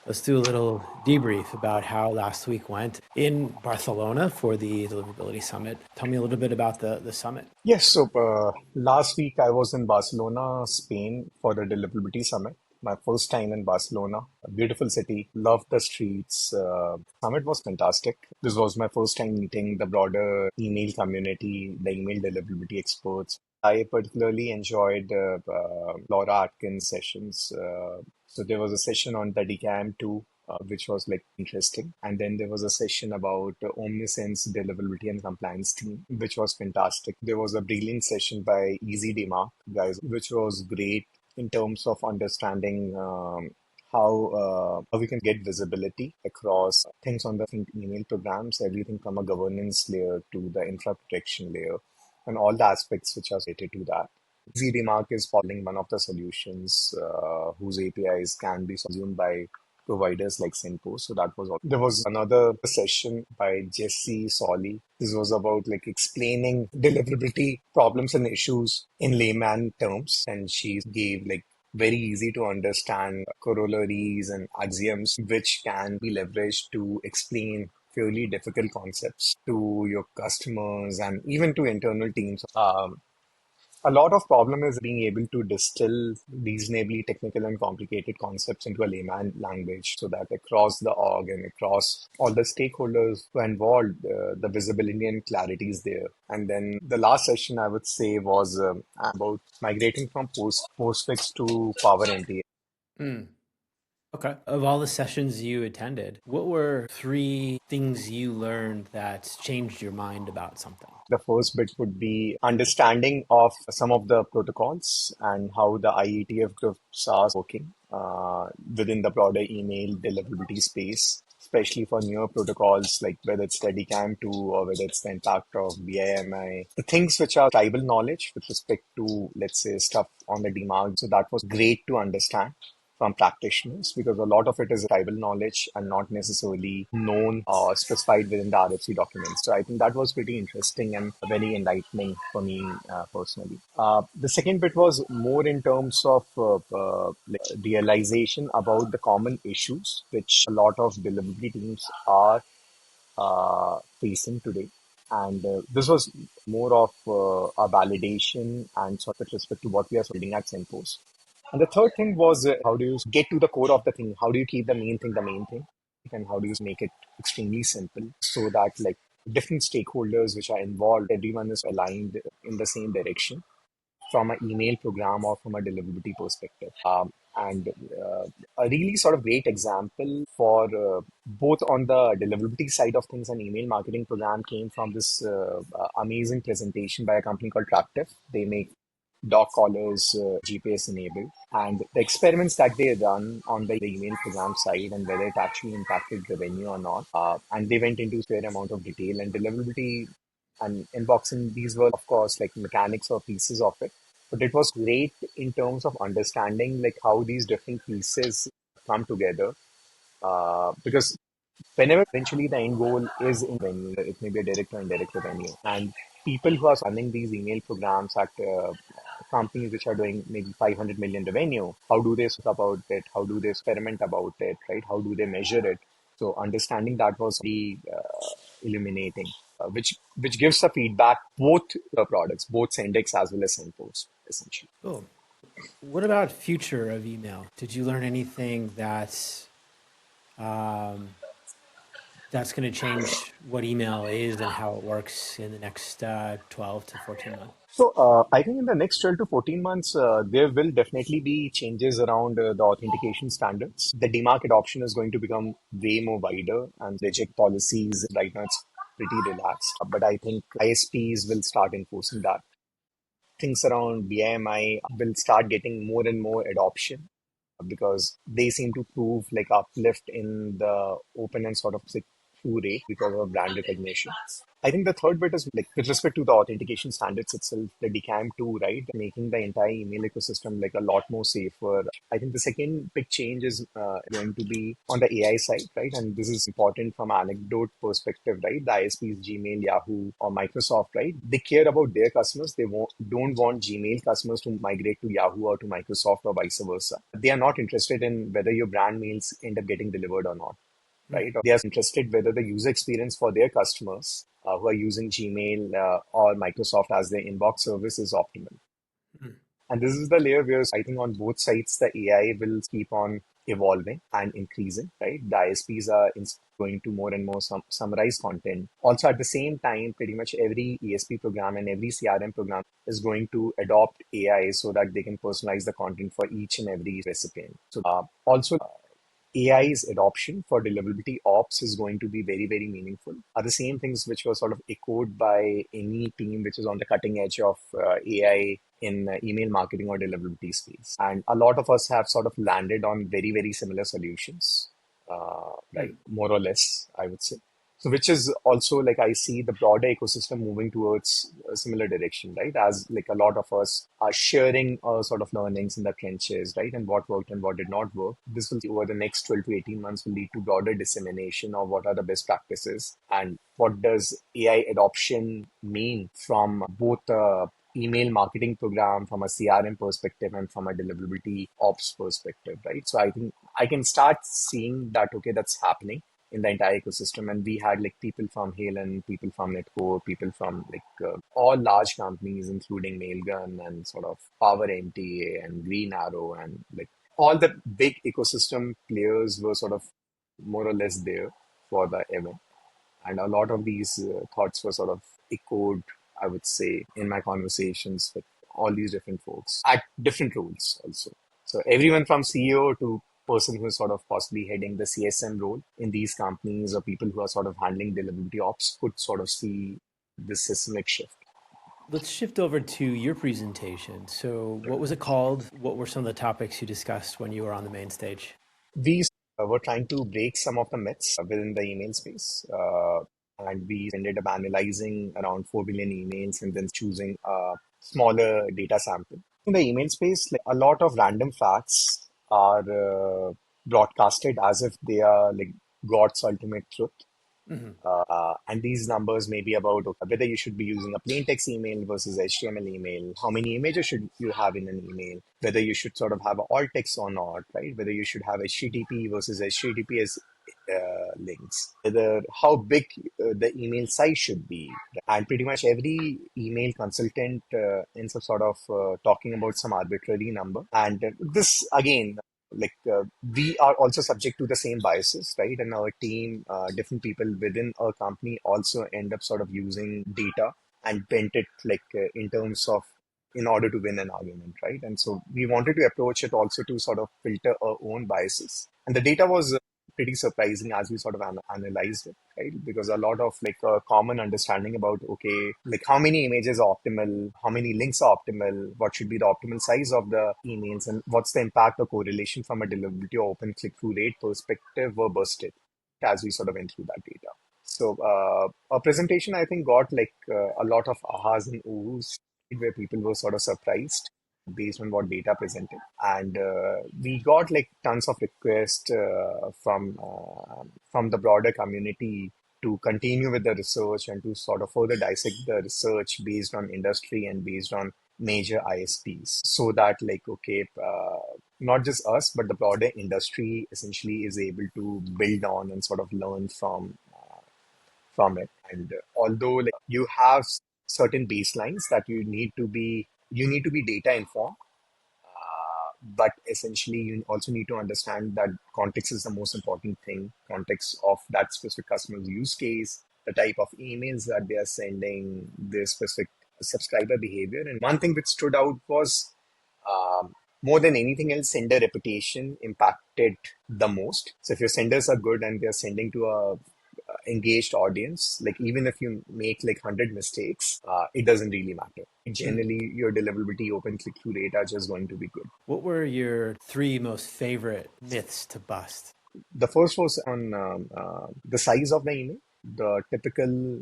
Let's do a little debrief about how last week went in Barcelona for the Deliverability Summit. Tell me a little bit about the summit. Yes, so last week I was in Barcelona, Spain for the Deliverability Summit. My first time in Barcelona, a beautiful city, loved the streets. Summit was fantastic. This was my first time meeting the broader email community, the email deliverability experts. I particularly enjoyed Laura Atkins' sessions. So there was a session on the DCAM 2, which was like interesting. And then there was a session about Omnisense deliverability and compliance team, which was fantastic. There was a brilliant session by Easy Demark guys, which was great in terms of understanding how we can get visibility across things on the email programs, everything from a governance layer to the infra protection layer, and all the aspects which are related to that. ZDMark is following one of the solutions whose APIs can be consumed by providers like Senpo. So that was all. There was another session by Jesse Solly. This was about like explaining deliverability problems and issues in layman terms, and she gave like very easy to understand corollaries and axioms which can be leveraged to explain fairly difficult concepts to your customers and even to internal teams. A lot of problem is being able to distill reasonably technical and complicated concepts into a layman language so that across the org and across all the stakeholders who are involved, the visibility and clarity is there. And then the last session I would say was about migrating from postfix to Power MTA. Mm, okay. Of all the sessions you attended, what were three things you learned that changed your mind about something? The first bit would be understanding of some of the protocols and how the IETF groups are working within the broader email deliverability space, especially for newer protocols like whether it's Steadicam 2 or whether it's the impact of BIMI. The things which are tribal knowledge with respect to, let's say, stuff on the demarc. So that was great to understand from practitioners because a lot of it is tribal knowledge and not necessarily known or specified within the RFC documents. So I think that was pretty interesting and very enlightening for me personally. The second bit was more in terms of like realization about the common issues which a lot of delivery teams are facing today. And this was more of a validation and sort of with respect to what we are building at Senpos. And the third thing was how do you get to the core of the thing? How do you keep the main thing? And how do you make it extremely simple so that like different stakeholders which are involved, everyone is aligned in the same direction from an email program or from a deliverability perspective. And a really sort of great example for both on the deliverability side of things and email marketing program came from this amazing presentation by a company called Tractive. They make dog collars GPS enabled. And the experiments that they run on the email program side and whether it actually impacted revenue or not. And they went into a fair amount of detail and deliverability and inboxing. These were, of course, like mechanics or pieces of it. But it was great in terms of understanding like how these different pieces come together. Because whenever eventually the end goal is in revenue, it may be a direct or indirect revenue. And people who are running these email programs at companies which are doing maybe 500 million revenue, how do they think about it? How do they experiment about it? Right? How do they measure it? So understanding that was really illuminating, which gives the feedback both products, both SendX as well as SendPost, essentially. Cool. What about future of email? Did you learn anything um, that's going to change what email is and how it works in the next 12 to 14 months? So I think in the next 12 to 14 months, there will definitely be changes around the authentication standards. The DMARC adoption is going to become way more wider and reject policies. Right now, it's pretty relaxed. But I think ISPs will start enforcing that. Things around BIMI will start getting more and more adoption because they seem to prove like uplift in the open and sort of click-through rate because of brand recognition. I think the third bit is like with respect to the authentication standards itself, the DCAM 2, right, making the entire email ecosystem like a lot more safer. I think the second big change is going to be on the AI side, right? And this is important from an anecdote perspective, right? The ISPs, Gmail, Yahoo, or Microsoft, right? They care about their customers. They don't want Gmail customers to migrate to Yahoo or to Microsoft or vice versa. They are not interested in whether your brand mails end up getting delivered or not, right? Or they are interested whether the user experience for their customers who are using Gmail or Microsoft as their inbox service is optimal. Mm. And this is the layer where I think on both sides, the AI will keep on evolving and increasing, right? The ISPs are going to more and more summarize content. Also, at the same time, pretty much every ESP program and every CRM program is going to adopt AI so that they can personalize the content for each and every recipient. So, also, AI's adoption for deliverability ops is going to be very, very meaningful. Are the same things which were sort of echoed by any team which is on the cutting edge of AI in email marketing or deliverability space. And a lot of us have sort of landed on very, very similar solutions, right? Mm. More or less, I would say. So, which is also like I see the broader ecosystem moving towards a similar direction, right? As like a lot of us are sharing sort of learnings in the trenches, right? And what worked and what did not work. This will, over the next 12 to 18 months, will lead to broader dissemination of what are the best practices and what does AI adoption mean from both email marketing program, from a CRM perspective, and from a deliverability ops perspective, right? So I think I can start seeing that, okay, that's happening in the entire ecosystem. And we had like people from Halen, people from Netcore, people from like all large companies, including Mailgun and sort of Power MTA and Green Arrow, and like all the big ecosystem players were sort of more or less there for the event. And a lot of these thoughts were sort of echoed, I would say, in my conversations with all these different folks at different roles also. So everyone from CEO to person who is sort of possibly heading the CSM role in these companies or people who are sort of handling deliverability ops could sort of see this systemic shift. Let's shift over to your presentation. So, what was it called? What were some of the topics you discussed when you were on the main stage? We were trying to break some of the myths within the email space. And we ended up analyzing around 4 billion emails and then choosing a smaller data sample. In the email space, like a lot of random facts are broadcasted as if they are like God's ultimate truth. Hmm. And these numbers may be about whether you should be using a plain text email versus HTML email, how many images should you have in an email, whether you should sort of have all text or not, right? Whether you should have HTTP versus HTTPS links, whether how big the email size should be. And pretty much every email consultant ends up sort of talking about some arbitrary number. And this again, like we are also subject to the same biases, right? And our team, different people within our company also end up sort of using data and bent it like in terms of in order to win an argument, right? And so we wanted to approach it also to sort of filter our own biases. And the data was pretty surprising as we sort of analyzed it, right? Because a lot of like a common understanding about, okay, like how many images are optimal, how many links are optimal, what should be the optimal size of the emails, and what's the impact or correlation from a deliverability or open click-through rate perspective were busted as we sort of went through that data. So our presentation, I think, got like a lot of ahas and oohs where people were sort of surprised based on what data presented. And we got like tons of requests from the broader community to continue with the research and to sort of further dissect the research based on industry and based on major ISPs, so that like, okay, not just us, but the broader industry essentially is able to build on and sort of learn from it. And although like you have certain baselines that you need to be data informed, but essentially you also need to understand that context is the most important thing. Context of that specific customer's use case, the type of emails that they are sending, their specific subscriber behavior. And one thing which stood out was um, more than anything else, sender reputation impacted the most. So if your senders are good and they're sending to a engaged audience, like even if you make like 100 mistakes, it doesn't really matter. Mm. Generally, your deliverability, open click-through rate are just going to be good. What were your three most favorite myths to bust? The first was on the size of the email. The typical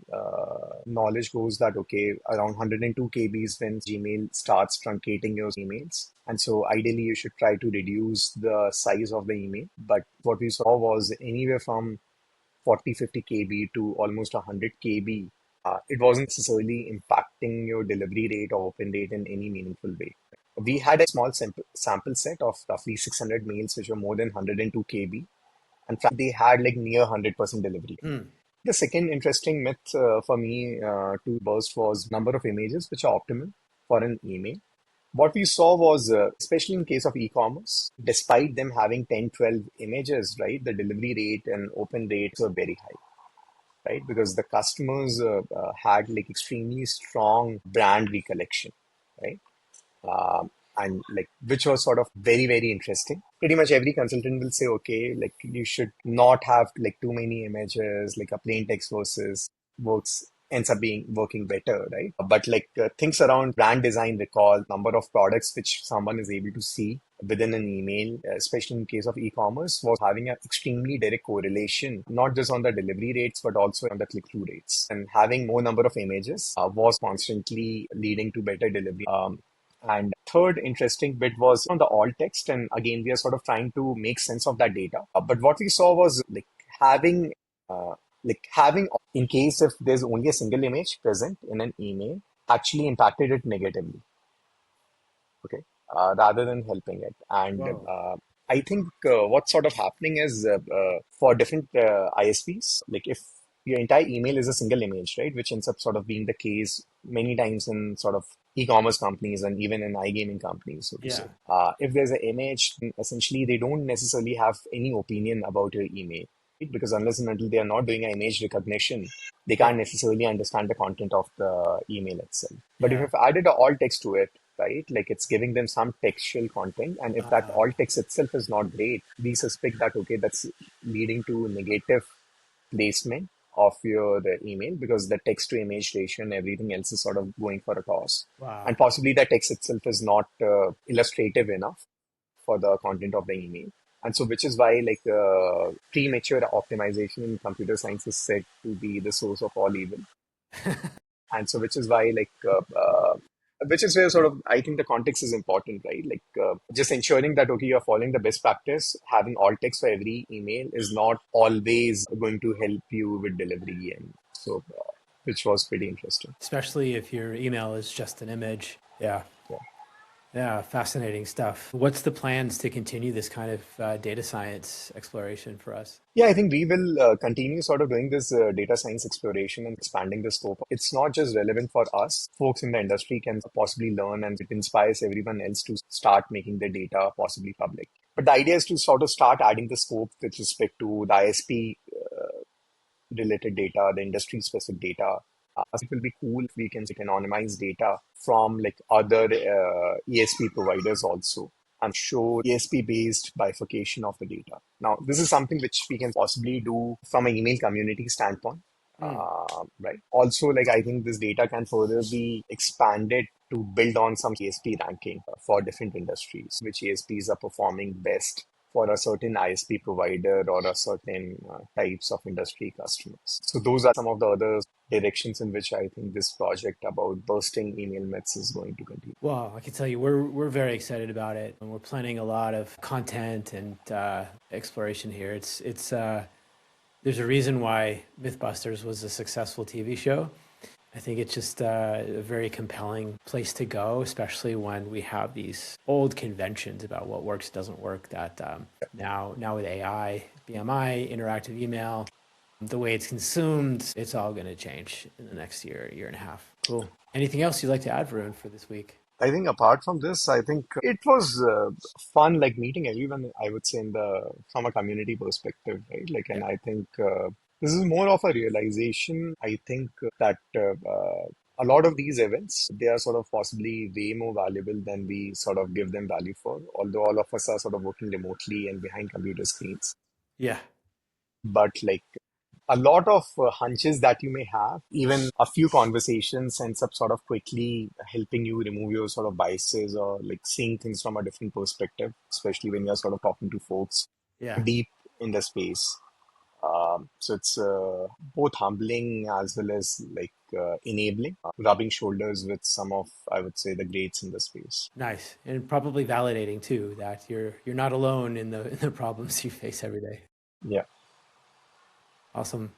knowledge goes that, okay, around 102 kbs when Gmail starts truncating your emails. And so ideally, you should try to reduce the size of the email. But what we saw was anywhere from 40, 50 kb to almost 100 kb. It wasn't necessarily impacting your delivery rate or open rate in any meaningful way. We had a small sample set of roughly 600 mails which were more than 102 kb, and they had like near 100% delivery. Hmm. The second interesting myth for me to burst was number of images which are optimal for an email. What we saw was, especially in case of e-commerce, despite them having 10, 12 images, right, the delivery rate and open rates were very high, right? Because the customers had like extremely strong brand recollection, right? And like which was sort of very very interesting. Pretty much every consultant will say, okay, like you should not have like too many images, like a plain text versus works ends up being working better, right? But like things around brand design recall, number of products which someone is able to see within an email, especially in case of e-commerce, was having an extremely direct correlation, not just on the delivery rates, but also on the click-through rates. And having more number of images was constantly leading to better delivery. And third interesting bit was on the alt text. And again, we are sort of trying to make sense of that data. But what we saw was having, having in case if there's only a single image present in an email, actually impacted it negatively. Okay, rather than helping it. And Whoa. I think what's sort of happening is for different ISPs, like if your entire email is a single image, right, which ends up sort of being the case many times in sort of e-commerce companies and even in iGaming companies, so to say. Yeah. If there's an image, then essentially they don't necessarily have any opinion about your email, right? Because unless and until they are not doing an image recognition, they Yeah. can't necessarily understand the content of the email itself. But if Yeah. you've added a alt text to it, right, like it's giving them some textual content, and if that Uh, alt text itself is not great, we suspect that, okay, that's leading to negative placement of your email because the text to image ratio and everything else is sort of going for a toss. wow. And possibly the text itself is not illustrative enough for the content of the email. And so, which is why, like, premature optimization in computer science is said to be the source of all evil. And so, which is why, which is where sort of I think the context is important, right? Like, just ensuring that, okay, you're following the best practice, having alt text for every email is not always going to help you with delivery. And so, which was pretty interesting. Especially if your email is just an image. Yeah. Yeah. Yeah. Fascinating stuff. What's the plans to continue this kind of data science exploration for us? Yeah, I think we will continue sort of doing this data science exploration and expanding the scope. It's not just relevant for us. Folks in the industry can possibly learn, and it inspires everyone else to start making their data possibly public. But the idea is to sort of start adding the scope with respect to the ISP related data, the industry specific data. It will be cool if we can get anonymized data from like other ESP providers also and show ESP based bifurcation of the data. Now, this is something which we can possibly do from an email community standpoint. Hmm. Right. Also, like I think this data can further be expanded to build on some ESP ranking for different industries, which ESPs are performing best for a certain ISP provider or a certain types of industry customers. So those are some of the other directions in which I think this project about bursting email myths is going to continue. Well, I can tell you we're very excited about it, and we're planning a lot of content and exploration here. It's there's a reason why MythBusters was a successful TV show. I think it's just a very compelling place to go, especially when we have these old conventions about what works, doesn't work. That now with AI, BMI, interactive email, the way it's consumed, it's all going to change in the next year and a half. Cool. Anything else you'd like to add, Varun, for this week? I think apart from this, I think it was fun, like meeting everyone. I would say in the from a community perspective, right? Like, Yeah. and I think this is more of a realization. I think that a lot of these events they are sort of possibly way more valuable than we sort of give them value for. Although all of us are sort of working remotely and behind computer screens, Yeah. but like a lot of hunches that you may have, even a few conversations ends up sort of quickly helping you remove your sort of biases or like seeing things from a different perspective, especially when you're sort of talking to folks Yeah. deep. in the space. So it's both humbling as well as like enabling, rubbing shoulders with some of, I would say, the greats in the space. Nice. And probably validating too that you're not alone in the problems you face every day. Yeah. Awesome.